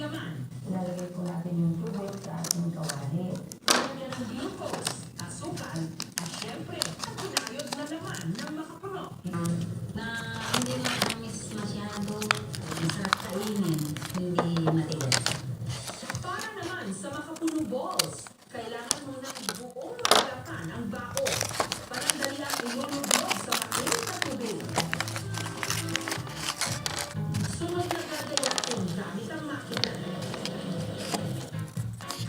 laman. Ilalagay po natin yung tubig sa ating kawali. Lagyan ng glucose, asukal, at syempre, ang kinayod na laman ng makapuno. Na hindi matamis masyado, masarap kainin, hindi matigas. Para naman sa makapuno balls, kailangan mo ng buong maglapan ang bao. Panandali ang ilulubog sa mainit na tubig. Sunod na gagayatin gamit ang makina.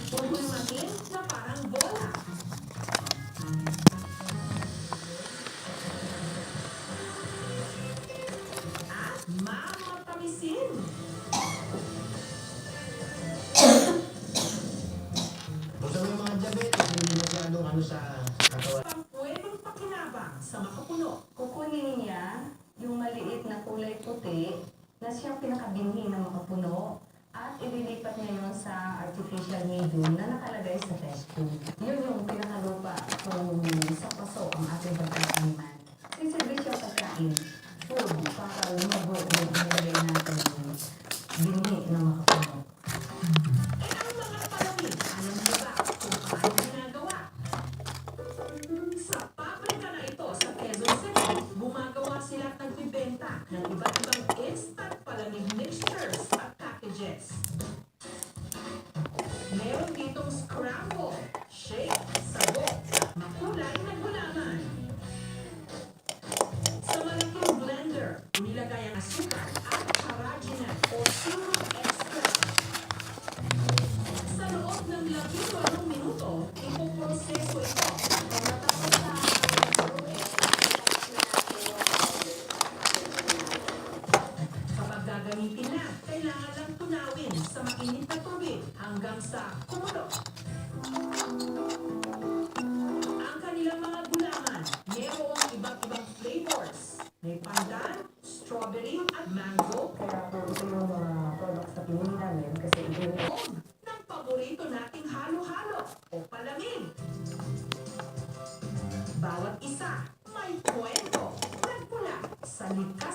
Pumunumatin na parang bola. At mamatamisin. Kung sa mga diabetes, hindi masyadong ano sa katawan. Pangpwedeng pakinabang sa makapuno. Kukunin niya yung maliit na kulay puti na siyang pinakabinhi ng makapuno at ililipat niya yun sa artificial medium na nakalagay sa test tube. Yun yung pinakalupa kung sa paso ang ating pagkakaiman. Sisilbi siyang pagkain, food, para lumago yung nilagay natin yung binhi ng makapuno. Ang mga palamig, alam niyo ba kung paano ginagawa? Sa pabrika na ito sa Quezon City, gumagawa sila at nagbibenta ng iba't ibang instant palamig mixtures at packages. Meron ditong scramble, shake, sabog, at makulay na gulaman. Sa malaking blender, nilagay ang asukal at carrageenan o syrup extract. Sa loob ng 18 minuto, ipoproseso ito. Kapag gagamitin na, kailangan lang tunawin sa mainit na tubig hanggang sa kumulo. Ang kanilang mga gulaman, mayroong iba't ibang flavors. May pandan, strawberry at mango. Kaya po ito yung mga products na pinili namin kasi ito yung Ng paborito nating halo-halo o palamig. Bawat isa may kwento, nagmula sa likha